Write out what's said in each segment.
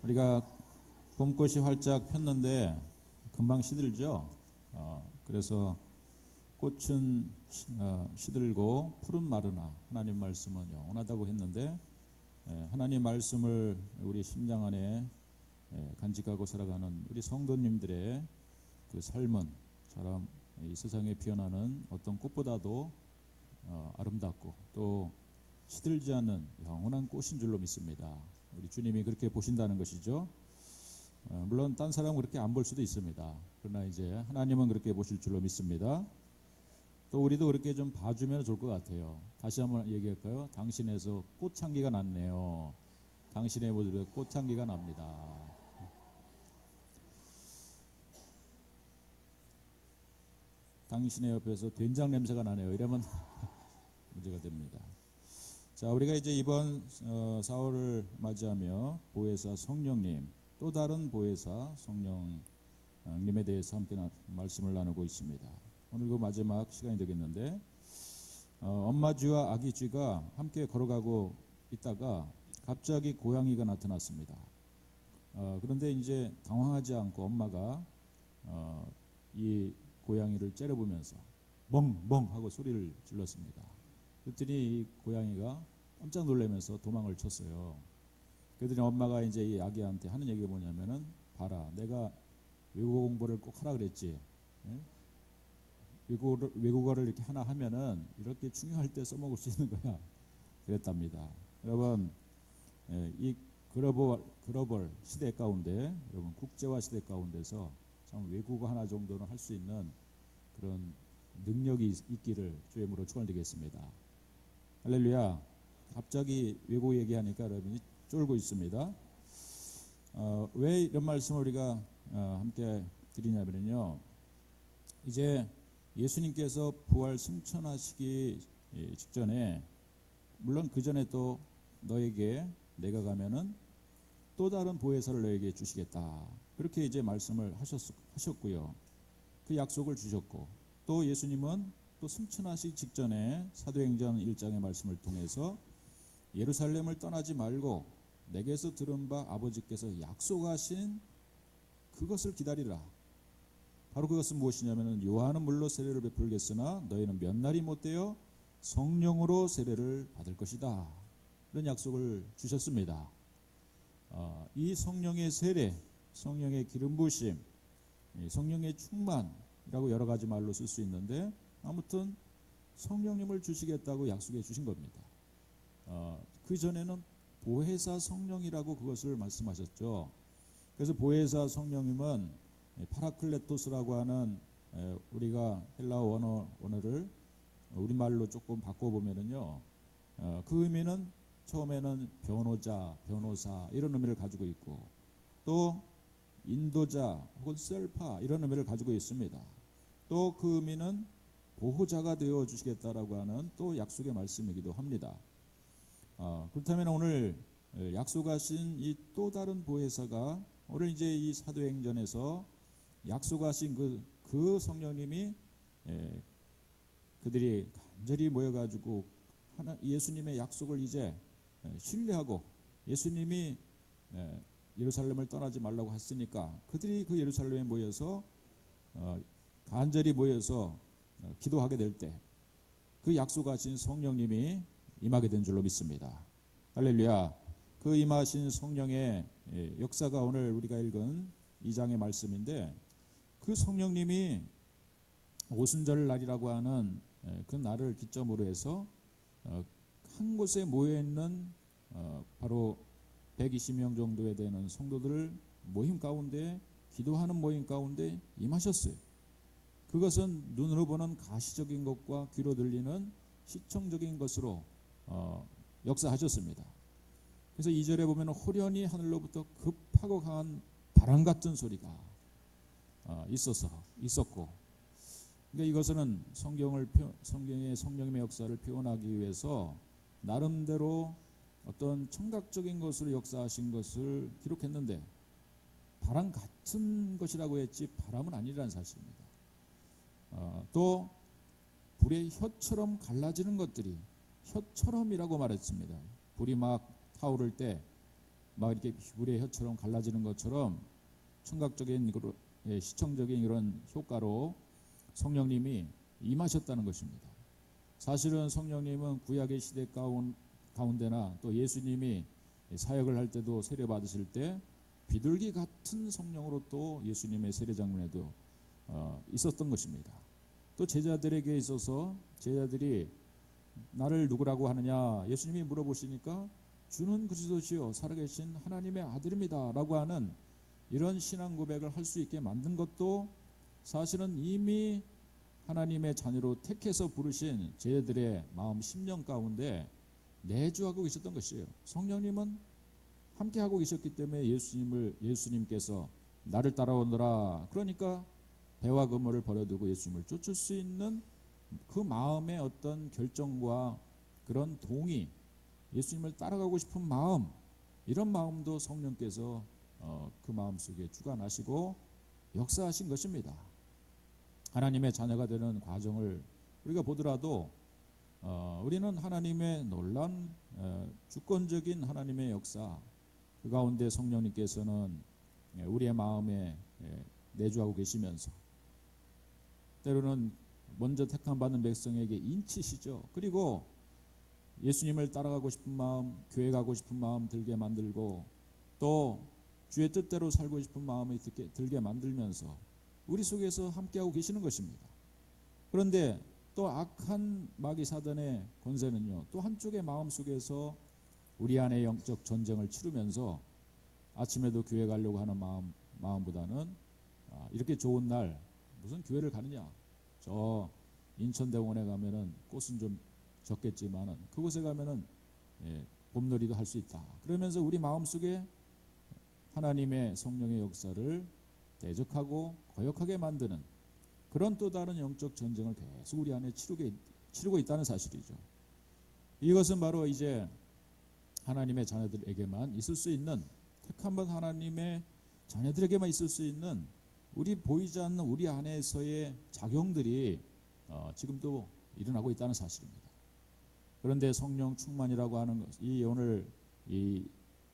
우리가 봄꽃이 활짝 폈는데 금방 시들죠. 그래서 꽃은 시들고 푸른 마르나 하나님 말씀은 영원하다고 했는데, 하나님 말씀을 우리 심장 안에 간직하고 살아가는 우리 성도님들의 그 삶은 이 세상에 피어나는 어떤 꽃보다도 아름답고 또 시들지 않는 영원한 꽃인 줄로 믿습니다. 우리 주님이 그렇게 보신다는 것이죠. 물론 딴 사람은 그렇게 안 볼 수도 있습니다. 그러나 이제 하나님은 그렇게 보실 줄로 믿습니다. 또 우리도 그렇게 좀 봐주면 좋을 것 같아요. 다시 한번 얘기할까요? 당신에서 꽃향기가 났네요. 당신의 모습에 꽃향기가 납니다. 당신의 옆에서 된장 냄새가 나네요. 이러면 문제가 됩니다. 자, 우리가 이제 이번 4월을 맞이하며 보혜사 성령님, 또 다른 보혜사 성령님에 대해서 함께 말씀을 나누고 있습니다. 오늘 그 마지막 시간이 되겠는데, 엄마 쥐와 아기 쥐가 함께 걸어가고 있다가 갑자기 고양이가 나타났습니다. 그런데 이제 당황하지 않고 엄마가 이 고양이를 째려보면서 멍멍 하고 소리를 질렀습니다. 그랬더니 이 고양이가 깜짝 놀라면서 도망을 쳤어요. 그랬더니 엄마가 이제 이 아기한테 하는 얘기가 뭐냐면은, 봐라, 내가 외국어 공부를 꼭 하라 그랬지. 외국어를 이렇게 하나 하면은 이렇게 중요할 때 써먹을 수 있는 거야. 그랬답니다. 여러분, 이 글로벌 시대 가운데, 여러분 국제화 시대 가운데서 참 외국어 하나 정도는 할 수 있는 그런 능력이 있기를 주의 이름으로 축원드리겠습니다. 할렐루야. 갑자기 외국 얘기하니까 여러분이 쫄고 있습니다. 왜 이런 말씀을 우리가 함께 드리냐면요, 이제 예수님께서 부활 승천하시기 직전에, 물론 그 전에 또 너에게 내가 가면은 또 다른 보혜사를 너에게 주시겠다, 그렇게 이제 말씀을 하셨고요. 그 약속을 주셨고, 또 예수님은 또 승천하시기 직전에 사도행전 1장의 말씀을 통해서 예루살렘을 떠나지 말고 내게서 들은 바 아버지께서 약속하신 그것을 기다리라. 바로 그것은 무엇이냐면, 요한은 물로 세례를 베풀겠으나 너희는 몇 날이 못되어 성령으로 세례를 받을 것이다. 이런 약속을 주셨습니다. 이 성령의 세례, 성령의 기름 부으심, 성령의 충만이라고 여러 가지 말로 쓸 수 있는데, 아무튼 성령님을 주시겠다고 약속해 주신 겁니다. 그 전에는 보혜사 성령이라고 그것을 말씀하셨죠. 그래서 보혜사 성령님은 파라클레토스라고 하는, 우리가 헬라어 원어를 우리말로 조금 바꿔보면은요, 그 의미는 처음에는 변호자, 변호사 이런 의미를 가지고 있고, 또 인도자 혹은 셀파 이런 의미를 가지고 있습니다. 또 그 의미는 보호자가 되어 주시겠다라고 하는 또 약속의 말씀이기도 합니다. 그렇다면 오늘 약속하신 이 또 다른 보혜사가, 오늘 이제 이 사도행전에서 약속하신 그 성령님이, 그들이 간절히 모여가지고 예수님의 약속을 이제 신뢰하고, 예수님이 예루살렘을 떠나지 말라고 했으니까 그들이 그 예루살렘에 모여서 간절히 모여서 기도하게 될 때 그 약속하신 성령님이 임하게 된 줄로 믿습니다. 할렐루야. 그 임하신 성령의 역사가 오늘 우리가 읽은 2장의 말씀인데, 그 성령님이 오순절 날이라고 하는 그 날을 기점으로 해서 한 곳에 모여있는 바로 120명 정도에 되는 성도들 모임 가운데, 기도하는 모임 가운데 임하셨어요. 그것은 눈으로 보는 가시적인 것과 귀로 들리는 시청적인 것으로 역사하셨습니다. 그래서 2절에 보면 호련히 하늘로부터 급하고 강한 바람 같은 소리가 있었고, 그러니까 이것은 성경의 성령님의 역사를 표현하기 위해서 나름대로 어떤 청각적인 것으로 역사하신 것을 기록했는데, 바람 같은 것이라고 했지 바람은 아니라는 사실입니다. 또 불의 혀처럼 갈라지는 것들이, 혀처럼이라고 말했습니다. 불이 막 타오를 때 막 이렇게 불의 혀처럼 갈라지는 것처럼 청각적인 시청적인 이런 효과로 성령님이 임하셨다는 것입니다. 사실은 성령님은 구약의 시대 가운데나 또 예수님이 사역을 할 때도 세례 받으실 때 비둘기 같은 성령으로 또 예수님의 세례 장면에도 있었던 것입니다. 또 제자들에게 있어서 제자들이 나를 누구라고 하느냐 예수님이 물어보시니까 주는 그리스도시요 살아계신 하나님의 아들입니다 라고 하는 이런 신앙 고백을 할 수 있게 만든 것도 사실은 이미 하나님의 자녀로 택해서 부르신 제자들의 마음 심령 가운데 내주하고 계셨던 것이에요. 성령님은 함께하고 계셨기 때문에 예수님께서 나를 따라오너라 그러니까 배와 그물을 버려두고 예수님을 쫓을 수 있는 그 마음의 어떤 결정과 그런 동의, 예수님을 따라가고 싶은 마음, 이런 마음도 성령께서 그 마음속에 주관하시고 역사하신 것입니다. 하나님의 자녀가 되는 과정을 우리가 보더라도 우리는 하나님의 놀라운 주권적인 하나님의 역사 그 가운데 성령님께서는 우리의 마음에 내주하고 계시면서 때로는 먼저 택함받은 백성에게 인치시죠. 그리고 예수님을 따라가고 싶은 마음, 교회 가고 싶은 마음 들게 만들고 또 주의 뜻대로 살고 싶은 마음이 들게 만들면서 우리 속에서 함께하고 계시는 것입니다. 그런데 또 악한 마귀 사단의 권세는요, 또 한쪽의 마음 속에서 우리 안에 영적 전쟁을 치르면서 아침에도 교회 가려고 하는 마음보다는 이렇게 좋은 날 무슨 교회를 가느냐, 저 인천대원에 가면은 꽃은 좀 적겠지만은 그곳에 가면은 봄놀이도 할 수 있다. 그러면서 우리 마음 속에 하나님의 성령의 역사를 대적하고 거역하게 만드는 그런 또 다른 영적 전쟁을 계속 우리 안에 치르고 있다는 사실이죠. 이것은 바로 이제 하나님의 자녀들에게만 있을 수 있는, 택함받은 하나님의 자녀들에게만 있을 수 있는 우리 보이지 않는 우리 안에서의 작용들이 지금도 일어나고 있다는 사실입니다. 그런데 성령 충만이라고 하는 것이 오늘 이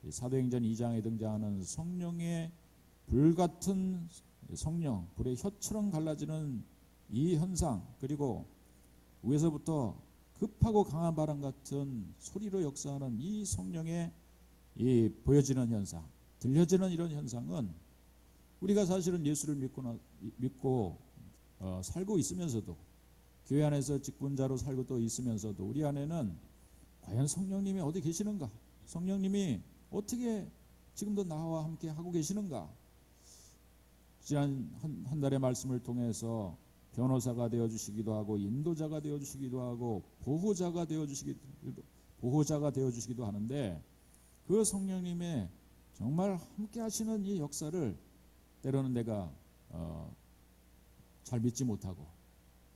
사도행전 2장에 등장하는 성령의 불같은 성령, 불의 혀처럼 갈라지는 이 현상, 그리고 위에서부터 급하고 강한 바람 같은 소리로 역사하는 이 성령의 이 보여지는 현상, 들려지는 이런 현상은 우리가 사실은 예수를 믿고 살고 있으면서도 교회 안에서 직분자로 살고 또 있으면서도 우리 안에는 과연 성령님이 어디 계시는가? 성령님이 어떻게 지금도 나와 함께 하고 계시는가? 지난 한 달의 말씀을 통해서 변호사가 되어주시기도 하고 인도자가 되어주시기도 하고 보호자가 되어주시기도 하는데 그 성령님의 정말 함께 하시는 이 역사를 때로는 내가 잘 믿지 못하고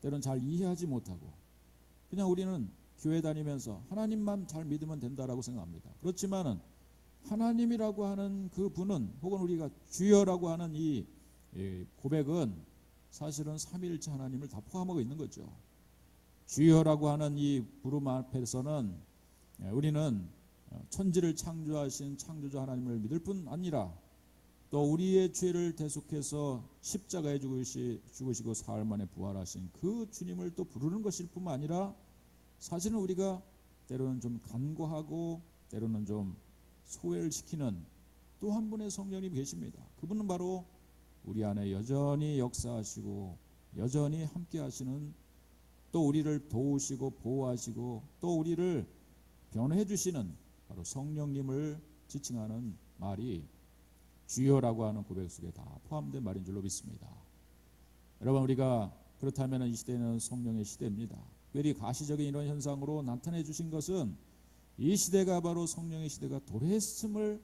때로는 잘 이해하지 못하고 그냥 우리는 교회 다니면서 하나님만 잘 믿으면 된다라고 생각합니다. 그렇지만은 하나님이라고 하는 그 분은 혹은 우리가 주여라고 하는 이 고백은 사실은 삼위일체 하나님을 다 포함하고 있는 거죠. 주여라고 하는 이 부름 앞에서는 우리는 천지를 창조하신 창조주 하나님을 믿을 뿐 아니라 또 우리의 죄를 대속해서 십자가에 죽으시고 사흘 만에 부활하신 그 주님을 또 부르는 것일 뿐만 아니라 사실은 우리가 때로는 좀 간과하고 때로는 좀 소외를 시키는 또 한 분의 성령님이 계십니다. 그분은 바로 우리 안에 여전히 역사하시고 여전히 함께 하시는, 또 우리를 도우시고 보호하시고 또 우리를 변호해 주시는 바로 성령님을 지칭하는 말이 주여라고 하는 고백 속에 다 포함된 말인 줄로 믿습니다. 여러분, 우리가 그렇다면 이 시대는 성령의 시대입니다. 특별히 가시적인 이런 현상으로 나타내 주신 것은 이 시대가 바로 성령의 시대가 도래했음을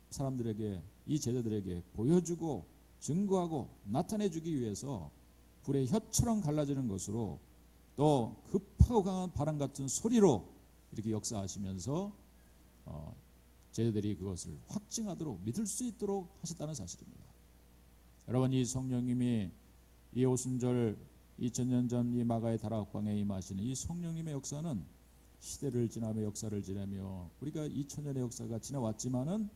사람들에게, 이 제자들에게 보여주고 증거하고 나타내 주기 위해서 불의 혀처럼 갈라지는 것으로 또 급하고 강한 바람 같은 소리로 이렇게 역사하시면서 제자들이 그것을 확증하도록 믿을 수 있도록 하셨다는 사실입니다. 여러분, 이 성령님이 이 오순절 2000년 전 이 마가의 다락방에 임하시는 이 성령님의 역사는 시대를 지나며 역사를 지나며 우리가 2000년의 역사가 지나왔지만은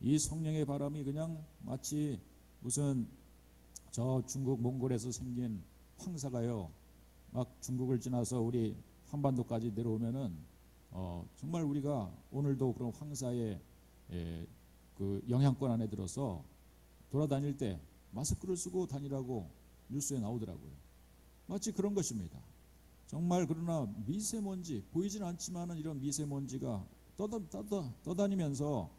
이 성령의 바람이 그냥 마치 무슨 저 중국 몽골에서 생긴 황사가요, 막 중국을 지나서 우리 한반도까지 내려오면은 정말 우리가 오늘도 그런 황사의 그 영향권 안에 들어서 돌아다닐 때 마스크를 쓰고 다니라고 뉴스에 나오더라고요. 마치 그런 것입니다. 정말 그러나 미세먼지, 보이진 않지만은 이런 미세먼지가 떠다니면서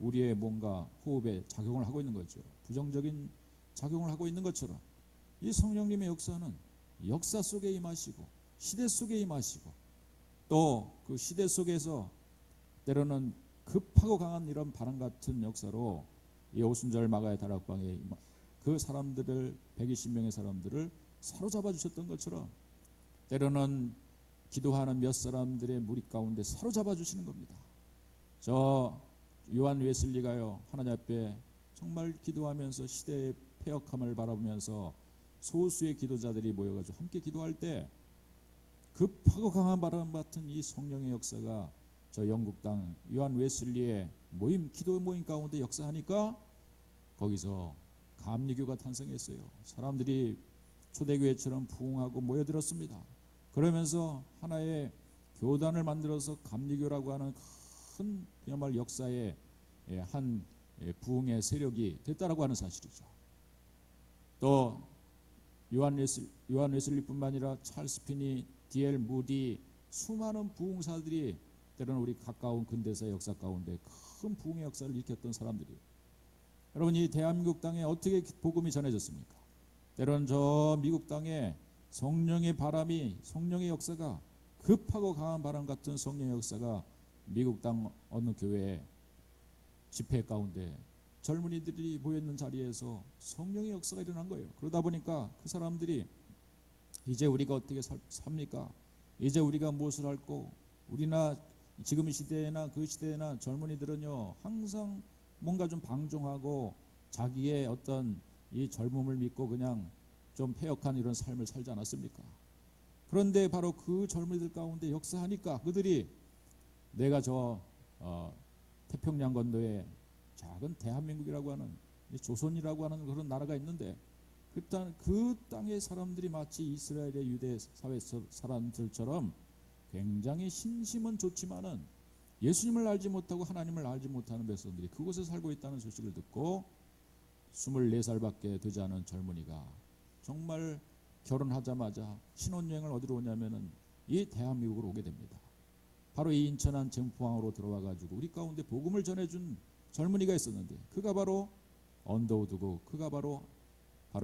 우리의 뭔가 호흡에 작용을 하고 있는 거죠. 부정적인 작용을 하고 있는 것처럼 이 성령님의 역사는 역사 속에 임하시고 시대 속에 임하시고 또 그 시대 속에서 때로는 급하고 강한 이런 바람 같은 역사로 이 오순절 마가의 다락방에 그 사람들을 120명의 사람들을 사로잡아 주셨던 것처럼 때로는 기도하는 몇 사람들의 무리 가운데 사로잡아 주시는 겁니다. 저 요한 웨슬리가요, 하나님 앞에 정말 기도하면서 시대의 폐역함을 바라보면서 소수의 기도자들이 모여가지고 함께 기도할 때 급하고 강한 바람 같은 이 성령의 역사가 저 영국 땅 요한 웨슬리의 기도 모임 가운데 역사하니까 거기서 감리교가 탄생했어요. 사람들이 초대교회처럼 부흥하고 모여들었습니다. 그러면서 하나의 교단을 만들어서 감리교라고 하는 큰 그야말로 역사의 한 부흥의 세력이 됐다라고 하는 사실이죠. 또 요한 웨슬리뿐만 아니라 찰스 피니, D.L. 무디, 수많은 부흥사들이 때로는 우리 가까운 근대사의 역사 가운데 큰 부흥의 역사를 일으켰던 사람들이에요. 여러분, 이 대한민국 땅에 어떻게 복음이 전해졌습니까? 때로는 저 미국 땅에 성령의 바람이, 성령의 역사가, 급하고 강한 바람 같은 성령의 역사가 미국 땅 어느 교회 집회 가운데 젊은이들이 모여있는 자리에서 성령의 역사가 일어난 거예요. 그러다 보니까 그 사람들이 이제 우리가 어떻게 삽니까? 이제 우리가 무엇을 할고, 우리나 지금 시대나 그 시대나 젊은이들은요 항상 뭔가 좀 방종하고 자기의 어떤 이 젊음을 믿고 그냥 좀 패역한 이런 삶을 살지 않았습니까? 그런데 바로 그 젊은이들 가운데 역사하니까 그들이 내가 저 태평양 건너에 작은 대한민국이라고 하는 조선이라고 하는 그런 나라가 있는데 그 땅의 사람들이 마치 이스라엘의 유대 사회 사람들처럼 굉장히 신심은 좋지만은 예수님을 알지 못하고 하나님을 알지 못하는 백성들이 그곳에 살고 있다는 소식을 듣고 24살밖에 되지 않은 젊은이가 정말 결혼하자마자 신혼여행을 어디로 오냐면은 이 대한민국으로 오게 됩니다. 바로 이 인천한 쟁포항으로 들어와 가지고 우리 가운데 복음을 전해준 젊은이가 있었는데 그가 바로 언더우드고 그가 바로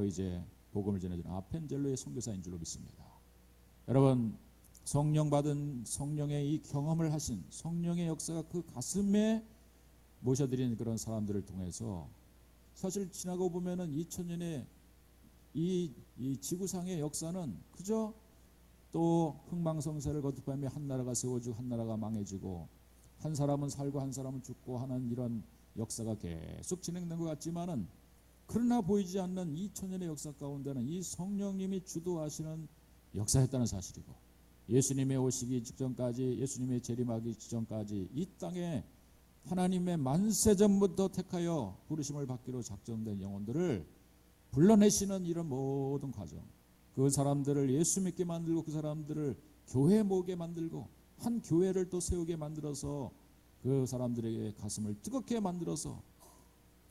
이제 복음을 전해준 아펜젤로의 선교사인 줄로 믿습니다. 여러분, 성령 받은 성령의 이 경험을 하신 성령의 역사가 그 가슴에 모셔드린 그런 사람들을 통해서 사실 지나고 보면은 2000년의 이 지구상의 역사는 그저 또 흥망성쇠를 거듭하며 한 나라가 세워지고 한 나라가 망해지고 한 사람은 살고 한 사람은 죽고 하는 이런 역사가 계속 진행된 것 같지만은 그러나 보이지 않는 2000년의 역사 가운데는 이 성령님이 주도하시는 역사였다는 사실이고 예수님의 오시기 직전까지 예수님의 재림하기 직전까지 이 땅에 하나님의 만세 전부터 택하여 부르심을 받기로 작정된 영혼들을 불러내시는 이런 모든 과정, 그 사람들을 예수 믿게 만들고 그 사람들을 교회 모으게 만들고 한 교회를 또 세우게 만들어서 그 사람들에게 가슴을 뜨겁게 만들어서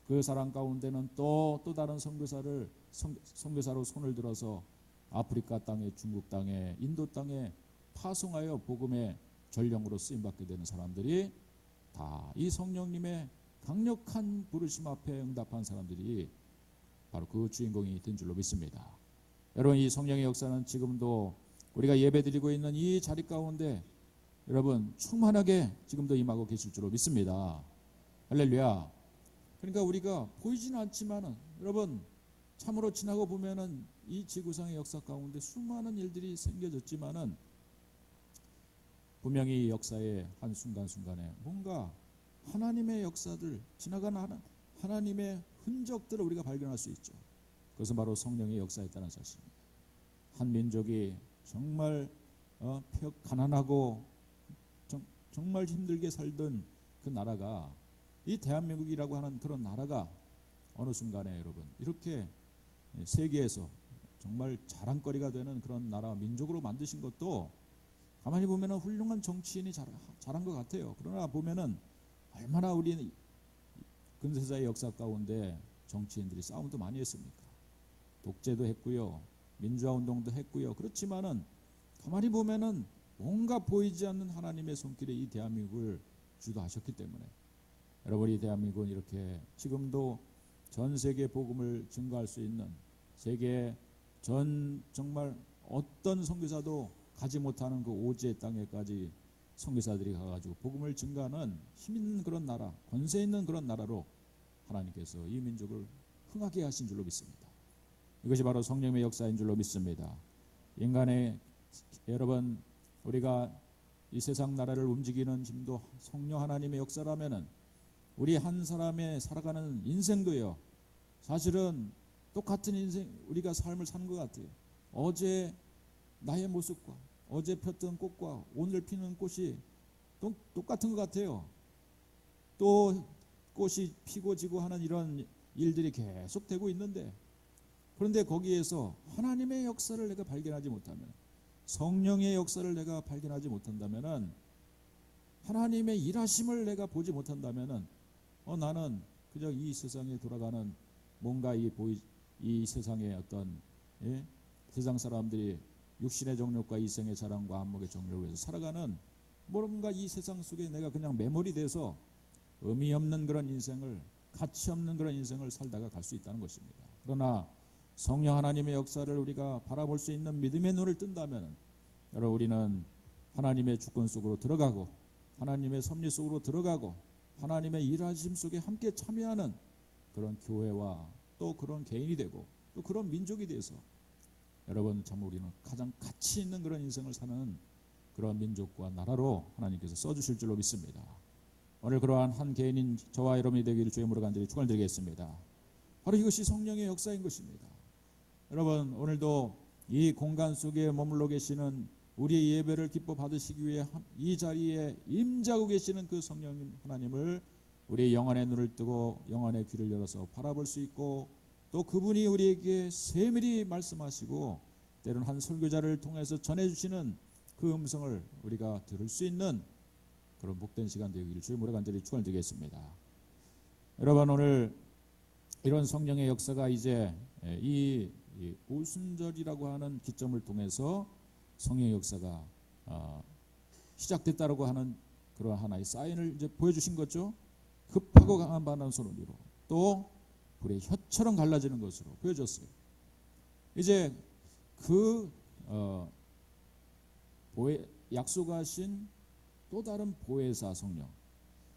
그 사람 가운데는 또 다른 선교사로 손을 들어서 아프리카 땅에, 중국 땅에, 인도 땅에 파송하여 복음의 전령으로 쓰임받게 되는 사람들이 다 이 성령님의 강력한 부르심 앞에 응답한 사람들이 바로 그 주인공이 된 줄로 믿습니다. 여러분, 이 성령의 역사는 지금도 우리가 예배드리고 있는 이 자리 가운데 여러분 충만하게 지금도 임하고 계실 줄로 믿습니다. 할렐루야. 그러니까 우리가 보이지는 않지만은 여러분 참으로 지나고 보면은 이 지구상의 역사 가운데 수많은 일들이 생겨졌지만은 분명히 이 역사의 한 순간순간에 뭔가 하나님의 역사들, 지나가는 하나님의 흔적들을 우리가 발견할 수 있죠. 그것은 바로 성령의 역사였다는 사실입니다. 한 민족이 정말 가난하고 정말 힘들게 살던 그 나라가 이 대한민국이라고 하는 그런 나라가 어느 순간에 여러분 이렇게 세계에서 정말 자랑거리가 되는 그런 나라 민족으로 만드신 것도 가만히 보면은 훌륭한 정치인이 잘한 것 같아요. 그러나 보면은 얼마나 우리 근세사의 역사 가운데 정치인들이 싸움도 많이 했습니까? 독재도 했고요, 민주화운동도 했고요. 그렇지만은 가만히 보면은 뭔가 보이지 않는 하나님의 손길에 이 대한민국을 주도하셨기 때문에 여러분 이 대한민국은 이렇게 지금도 전 세계 복음을 증거할 수 있는 세계 전 정말 어떤 선교사도 가지 못하는 그 오지의 땅에까지 선교사들이 가가지고 복음을 증거하는 힘 있는 그런 나라, 권세 있는 그런 나라로 하나님께서 이 민족을 흥하게 하신 줄로 믿습니다. 이것이 바로 성령의 역사인 줄로 믿습니다. 인간의 여러분 우리가 이 세상 나라를 움직이는 힘도 성령 하나님의 역사라면은 우리 한 사람의 살아가는 인생도요 사실은 똑같은 인생 우리가 삶을 사는 것 같아요. 어제 나의 모습과 어제 폈던 꽃과 오늘 피는 꽃이 똑같은 것 같아요. 또 꽃이 피고 지고 하는 이런 일들이 계속되고 있는데 그런데 거기에서 하나님의 역사를 내가 발견하지 못하면 성령의 역사를 내가 발견하지 못한다면은 하나님의 일하심을 내가 보지 못한다면은 나는 그저 이 세상에 돌아가는 뭔가 이 세상의 어떤 세상 사람들이 육신의 정욕과 이생의 자랑과 안목의 정욕을 위해서 살아가는 뭔가 이 세상 속에 내가 그냥 매몰이 돼서 의미 없는 그런 인생을 가치 없는 그런 인생을 살다가 갈 수 있다는 것입니다. 그러나 성령 하나님의 역사를 우리가 바라볼 수 있는 믿음의 눈을 뜬다면 여러분 우리는 하나님의 주권 속으로 들어가고 하나님의 섭리 속으로 들어가고 하나님의 일하심 속에 함께 참여하는 그런 교회와 또 그런 개인이 되고 또 그런 민족이 돼서 여러분 참 우리는 가장 가치 있는 그런 인생을 사는 그런 민족과 나라로 하나님께서 써주실 줄로 믿습니다. 오늘 그러한 한 개인인 저와 여러분이 되기를 주의 이름으로 간절히 축원드리겠습니다. 바로 이것이 성령의 역사인 것입니다. 여러분 오늘도 이 공간 속에 머물러 계시는 우리의 예배를 기뻐 받으시기 위해 이 자리에 임재하고 계시는 그 성령 하나님을 우리의 영안의 눈을 뜨고 영안의 귀를 열어서 바라볼 수 있고 또 그분이 우리에게 세밀히 말씀하시고 때로는 한 설교자를 통해서 전해주시는 그 음성을 우리가 들을 수 있는 그런 복된 시간 되기를 주의 이름으로 간절히 축원드리겠습니다. 여러분 오늘 이런 성령의 역사가 이제 이 오순절이라고 하는 기점을 통해서 성령의 역사가 시작됐다라고 하는 그런 하나의 사인을 이제 보여주신 거죠. 급하고 강한 바람 소리로 또 불의 혀처럼 갈라지는 것으로 보여줬어요. 이제 그 약속하신 또 다른 보혜사 성령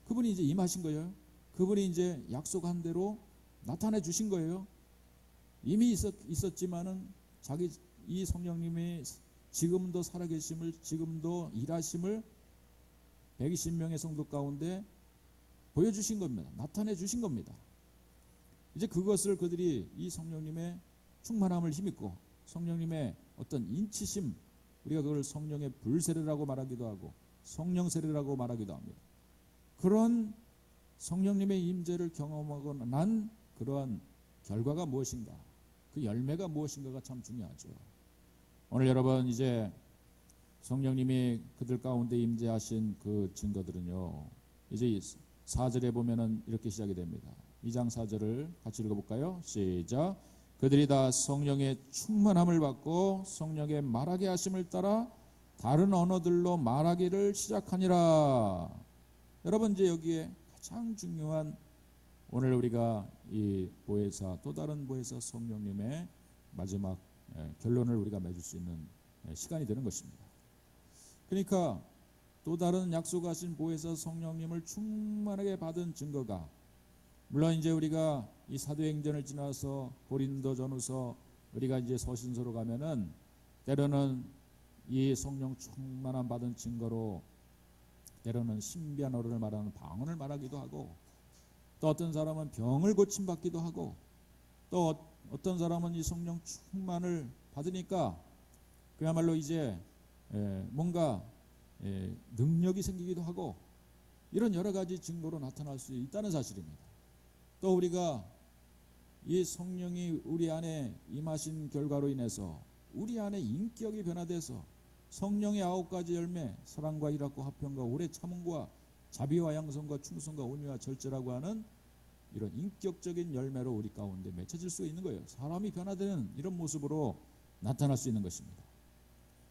그분이 이제 임하신 거예요. 그분이 이제 약속한 대로 나타내 주신 거예요. 이미 있었지만은 자기 이 성령님이 지금도 살아계심을 지금도 일하심을 120명의 성도 가운데 보여주신 겁니다. 나타내 주신 겁니다. 이제 그것을 그들이 이 성령님의 충만함을 힘입고 성령님의 어떤 인치심 우리가 그걸 성령의 불세례라고 말하기도 하고 성령 세례라고 말하기도 합니다. 그런 성령님의 임재를 경험하고 난 그러한 결과가 무엇인가 그 열매가 무엇인가가 참 중요하죠. 오늘 여러분 이제 성령님이 그들 가운데 임재하신 그 증거들은요 이제 4절에 보면은 이렇게 시작이 됩니다. 2장 4절을 같이 읽어볼까요? 시작. 그들이 다 성령의 충만함을 받고 성령의 말하게 하심을 따라 다른 언어들로 말하기를 시작하니라. 여러분 이제 여기에 가장 중요한 오늘 우리가 이 보혜사 또 다른 보혜사 성령님의 마지막 결론을 우리가 맺을 수 있는 시간이 되는 것입니다. 그러니까 또 다른 약속하신 보혜사 성령님을 충만하게 받은 증거가 물론 이제 우리가 이 사도행전을 지나서 고린도전후서 우리가 이제 서신서로 가면은 때로는 이 성령 충만함 받은 증거로 때로는 신비한 어른을 말하는 방언을 말하기도 하고 또 어떤 사람은 병을 고침받기도 하고 또 어떤 사람은 이 성령 충만을 받으니까 그야말로 이제 뭔가 능력이 생기기도 하고 이런 여러 가지 증거로 나타날 수 있다는 사실입니다. 또 우리가 이 성령이 우리 안에 임하신 결과로 인해서 우리 안에 인격이 변화돼서 성령의 9가지 열매, 사랑과 희락과 화평과 오래 참음과 자비와 양성과 충성과 온유와 절제라고 하는 이런 인격적인 열매로 우리 가운데 맺혀질 수 있는 거예요. 사람이 변화되는 이런 모습으로 나타날 수 있는 것입니다.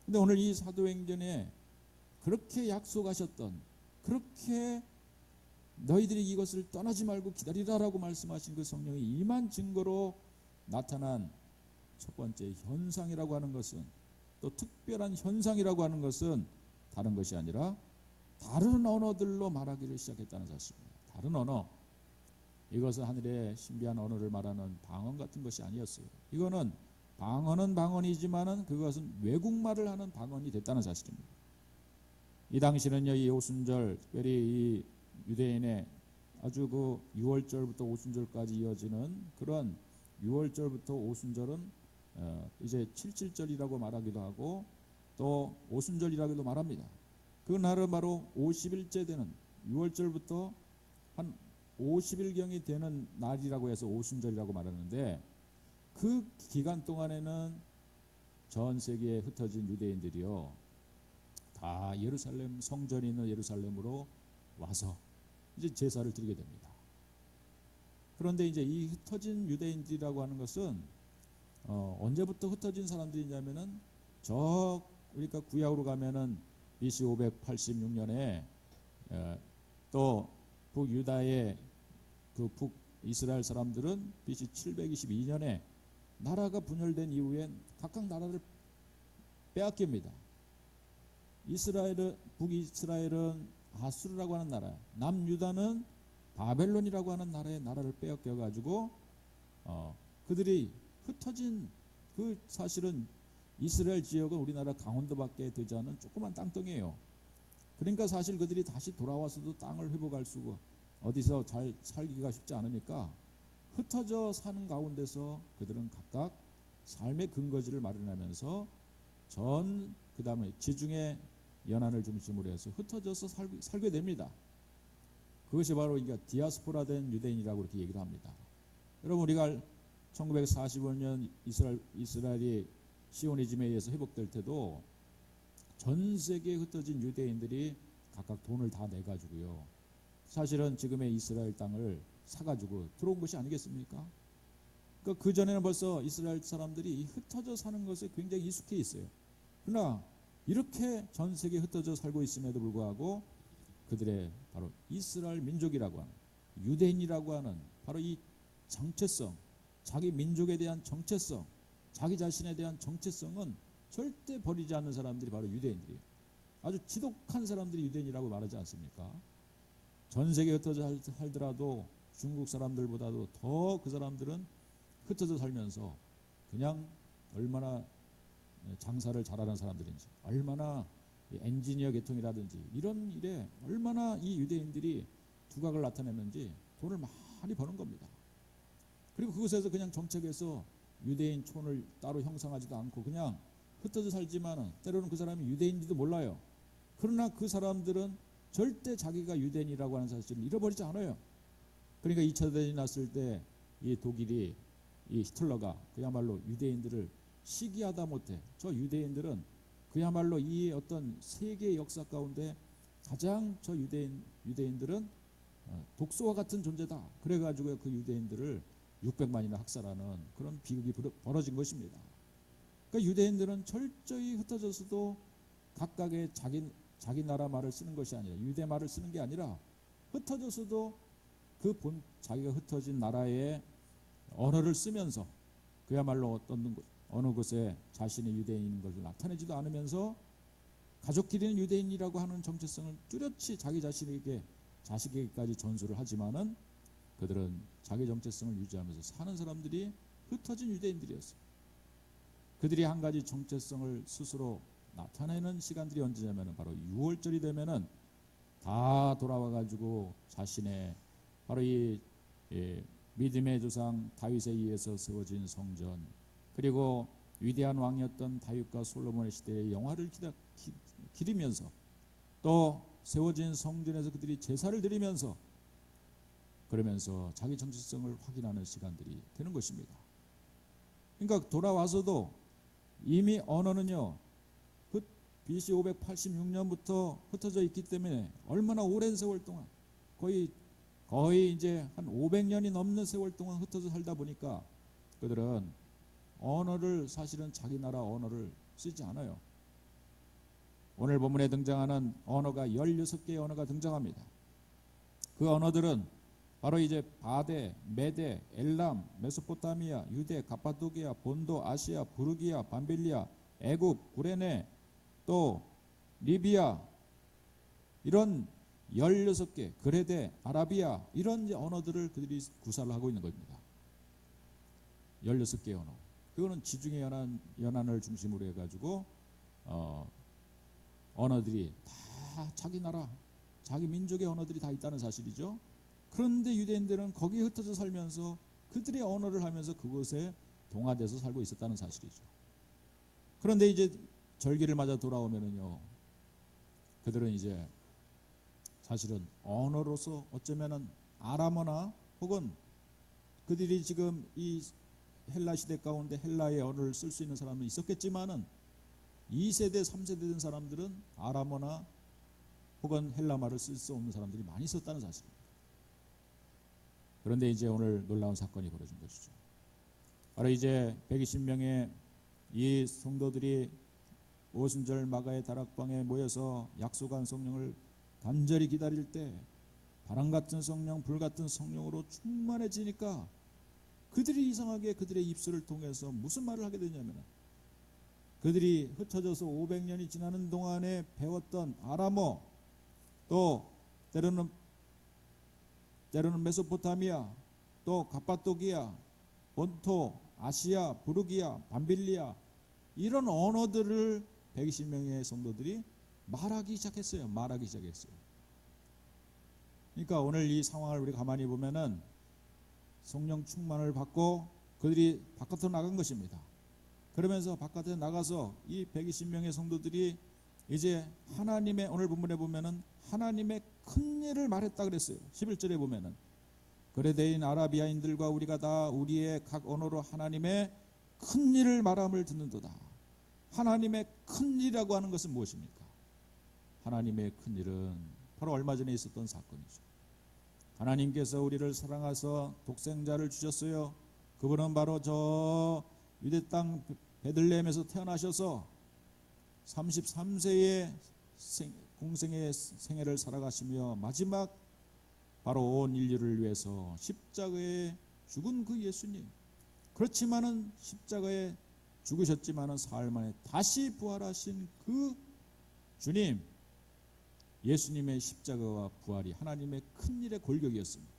근데 오늘 이 사도행전에 그렇게 약속하셨던, 그렇게 너희들이 이것을 떠나지 말고 기다리라라고 말씀하신 그 성령이 임한 증거로 나타난 첫 번째 현상이라고 하는 것은, 또 특별한 현상이라고 하는 것은 다른 것이 아니라 다른 언어들로 말하기를 시작했다는 사실입니다. 다른 언어, 이것은 하늘의 신비한 언어를 말하는 방언 같은 것이 아니었어요. 이거는 방언은 방언이지만은 그것은 외국말을 하는 방언이 됐다는 사실입니다. 이 당시는요, 이 오순절, 특별히 이 유대인의 아주 그 6월절부터 오순절까지 이어지는 그런 6월절부터 오순절은 이제 77절이라고 말하기도 하고 또 오순절이라고도 말합니다. 그 날은 바로 50일째 되는 6월절부터 한 50일경이 되는 날이라고 해서 오순절이라고 말하는데, 그 기간 동안에는 전 세계에 흩어진 유대인들이요 다 예루살렘, 성전이 있는 예루살렘으로 와서 이제 제사를 드리게 됩니다. 그런데 이제 이 흩어진 유대인들이라고 하는 것은 언제부터 흩어진 사람들이냐면은 우리가 구약으로 가면은 BC 586년에 또 북유다의 그 북이스라엘 사람들은 BC 722년에 나라가 분열된 이후에 각각 나라를 빼앗깁니다. 북이스라엘은 아수르라고 하는 나라, 남유다는 바벨론이라고 하는 나라를 빼앗겨 가지고 그들이 흩어진, 그 사실은 이스라엘 지역은 우리나라 강원도밖에 되지 않은 조그만 땅덩이에요. 그러니까 사실 그들이 다시 돌아와서도 땅을 회복할 수가, 어디서 잘 살기가 쉽지 않으니까 흩어져 사는 가운데서 그들은 각각 삶의 근거지를 마련하면서 그 다음에 지중해 연안을 중심으로 해서 흩어져서 살게 됩니다. 그것이 바로 디아스포라 된 유대인이라고 이렇게 얘기를 합니다. 여러분, 우리가 1945년 이스라엘이 시오니즘에 의해서 회복될 때도 전 세계에 흩어진 유대인들이 각각 돈을 다 내가지고요, 사실은 지금의 이스라엘 땅을 사가지고 들어온 것이 아니겠습니까? 그러니까 그 전에는 벌써 이스라엘 사람들이 흩어져 사는 것에 굉장히 익숙해 있어요. 그러나 이렇게 전 세계에 흩어져 살고 있음에도 불구하고 그들의 바로 이스라엘 민족이라고 하는, 유대인이라고 하는 바로 이 정체성, 자기 민족에 대한 정체성, 자기 자신에 대한 정체성은 절대 버리지 않는 사람들이 바로 유대인들이에요. 아주 지독한 사람들이 유대인이라고 말하지 않습니까? 전 세계에 흩어져 살더라도 중국 사람들보다도 더 그 사람들은 흩어져 살면서 그냥 얼마나 장사를 잘하는 사람들인지, 얼마나 엔지니어 계통이라든지 이런 일에 얼마나 이 유대인들이 두각을 나타내는지 돈을 많이 버는 겁니다. 그리고 그곳에서 그냥 정책에서 유대인 촌을 따로 형성하지도 않고 그냥 흩어져 살지만은 때로는 그 사람이 유대인인지도 몰라요. 그러나 그 사람들은 절대 자기가 유대인이라고 하는 사실을 잃어버리지 않아요. 그러니까 2차 대전이 났을 때 이 독일이, 이 히틀러가 그야말로 유대인들을 시기하다 못해 저 유대인들은 그야말로 이 어떤 세계의 역사 가운데 가장 저 유대인들은 독소와 같은 존재다. 그래가지고 그 유대인들을 600만이나 학살하는 그런 비극이 벌어진 것입니다. 그러니까 유대인들은 철저히 흩어져서도 각각의 자기 나라 말을 쓰는 것이 아니라, 유대 말을 쓰는 게 아니라 흩어져서도 자기가 흩어진 나라의 언어를 쓰면서 그야말로 어느 곳에 자신의 유대인인 것을 나타내지도 않으면서 가족끼리는 유대인이라고 하는 정체성을 뚜렷이 자기 자식에게까지 전수를 하지만은 그들은 자기 정체성을 유지하면서 사는 사람들이 흩어진 유대인들이었어요. 그들이 한 가지 정체성을 스스로 나타내는 시간들이 언제냐면은 바로 6월절이 되면은 다 돌아와가지고 자신의 바로 이 믿음의 조상 다윗에 의해서 세워진 성전, 그리고 위대한 왕이었던 다윗과 솔로몬의 시대의 영화를 기리면서 또 세워진 성전에서 그들이 제사를 드리면서 그러면서 자기 정체성을 확인하는 시간들이 되는 것입니다. 그러니까 돌아와서도 이미 언어는요, 그 BC 586년부터 흩어져 있기 때문에 얼마나 오랜 세월 동안 거의 이제 한 500년이 넘는 세월 동안 흩어져 살다 보니까 그들은 언어를 사실은 자기 나라 언어를 쓰지 않아요. 오늘 본문에 등장하는 언어가 16개의 언어가 등장합니다. 그 언어들은 바로 이제 바데, 메데, 엘람, 메소포타미아, 유대, 갑바도기아, 본도, 아시아, 부르기아, 밤빌리아, 애굽, 구레네, 또 리비아, 이런 16개, 그레데, 아라비아, 이런 언어들을 그들이 구사를 하고 있는 겁니다. 16개의 언어. 그거는 지중해 연안을 중심으로 해가지고 언어들이 다 자기 나라, 자기 민족의 언어들이 다 있다는 사실이죠. 그런데 유대인들은 거기에 흩어져 살면서 그들의 언어를 하면서 그곳에 동화돼서 살고 있었다는 사실이죠. 그런데 이제 절기를 맞아 돌아오면은요, 그들은 이제 사실은 언어로서 어쩌면은 아람어나 혹은 그들이 지금 이 헬라 시대 가운데 헬라의 언어를 쓸 수 있는 사람은 있었겠지만은 2세대, 3세대 된 사람들은 아람어나 혹은 헬라말을 쓸 수 없는 사람들이 많이 있었다는 사실입니다. 그런데 이제 오늘 놀라운 사건이 벌어진 것이죠. 바로 이제 120명의 이 성도들이 오순절 마가의 다락방에 모여서 약속한 성령을 간절히 기다릴 때 바람같은 성령, 불같은 성령으로 충만해지니까 그들이 이상하게 그들의 입술을 통해서 무슨 말을 하게 되냐면, 그들이 흩어져서 500년이 지나는 동안에 배웠던 아람어, 또 때로는 메소포타미아, 또 갑바도기아, 본토, 아시아, 부르기아, 밤빌리아, 이런 언어들을 120명의 성도들이 말하기 시작했어요. 그러니까 오늘 이 상황을 우리 가만히 보면은 성령 충만을 받고 그들이 바깥으로 나간 것입니다. 그러면서 바깥에 나가서 이 120명의 성도들이 이제 하나님의, 오늘 본문에 보면은 하나님의 큰 일을 말했다 그랬어요. 11절에 보면은 그레데인 아라비아인들과 우리가 다 우리의 각 언어로 하나님의 큰 일을 말함을 듣는도다. 하나님의 큰 일이라고 하는 것은 무엇입니까? 하나님의 큰 일은 바로 얼마 전에 있었던 사건이죠. 하나님께서 우리를 사랑하셔서 독생자를 주셨어요. 그분은 바로 저 유대 땅 베들레헴에서 태어나셔서 33세의 공생의 생애를 살아가시며 마지막 바로 온 인류를 위해서 십자가에 죽은 그 예수님, 그렇지만은 십자가에 죽으셨지만은 사흘 만에 다시 부활하신 그 주님, 예수님의 십자가와 부활이 하나님의 큰 일의 골격이었습니다.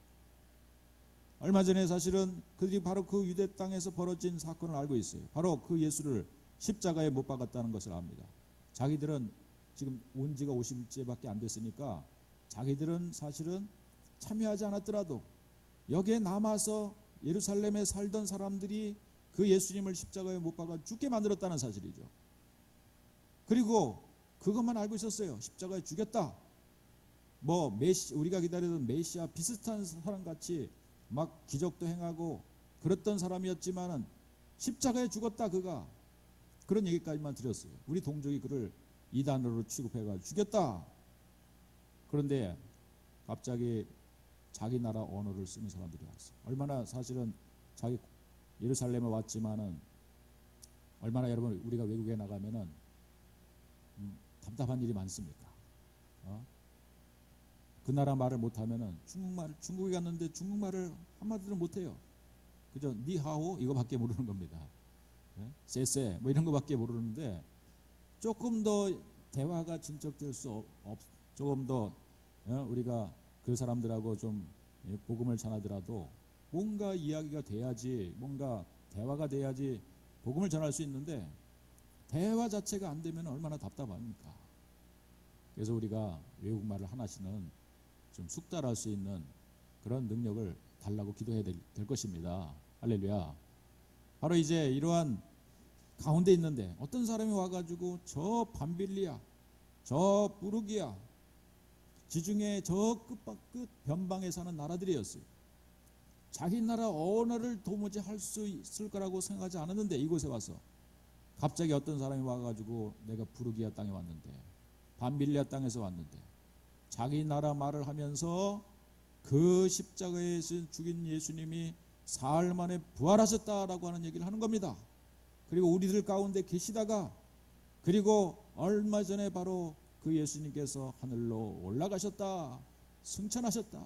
얼마 전에 사실은 그들이 바로 그 유대 땅에서 벌어진 사건을 알고 있어요. 바로 그 예수를 십자가에 못 박았다는 것을 압니다. 자기들은 지금 온 지가 50일째밖에 안 됐으니까 자기들은 사실은 참여하지 않았더라도 여기에 남아서 예루살렘에 살던 사람들이 그 예수님을 십자가에 못 박아 죽게 만들었다는 사실이죠. 그리고 그것만 알고 있었어요. 십자가에 죽였다. 우리가 기다리던 메시아 비슷한 사람같이 막 기적도 행하고 그랬던 사람이었지만은 십자가에 죽었다, 그가. 그런 얘기까지만 들었어요. 우리 동족이 그를 이단으로 취급해가지고 죽였다. 그런데 갑자기 자기 나라 언어를 쓰는 사람들이 왔어요. 얼마나 사실은 자기 예루살렘에 왔지만은 얼마나 여러분 우리가 외국에 나가면은 답답한 일이 많습니까? 그 나라 말을 못하면은 중국에 갔는데 중국말을 한마디도 못해요. 그저 니하오 이거밖에 모르는 겁니다. 쎄쎄 뭐 이런 거밖에 모르는데 조금 더 대화가 진척될 수 조금 더 우리가 그 사람들하고 좀 복음을 전하더라도 뭔가 이야기가 돼야지, 뭔가 대화가 돼야지 복음을 전할 수 있는데 대화 자체가 안 되면 얼마나 답답합니까? 그래서 우리가 외국말을 하나씩은 좀 숙달할 수 있는 그런 능력을 달라고 기도해야 될 것입니다. 할렐루야. 바로 이제 이러한 가운데 있는데 어떤 사람이 와가지고 저 밤빌리아, 저 부르기아, 지중해 저 끝 변방에 사는 나라들이었어요. 자기 나라 언어를 도무지 할 수 있을 거라고 생각하지 않았는데 이곳에 와서 갑자기 어떤 사람이 와가지고 내가 부르기아 땅에 왔는데, 밤빌리아 땅에서 왔는데, 자기 나라 말을 하면서 그 십자가에서 죽인 예수님이 사흘 만에 부활하셨다라고 하는 얘기를 하는 겁니다. 그리고 우리들 가운데 계시다가, 그리고 얼마 전에 바로 그 예수님께서 하늘로 올라가셨다, 승천하셨다,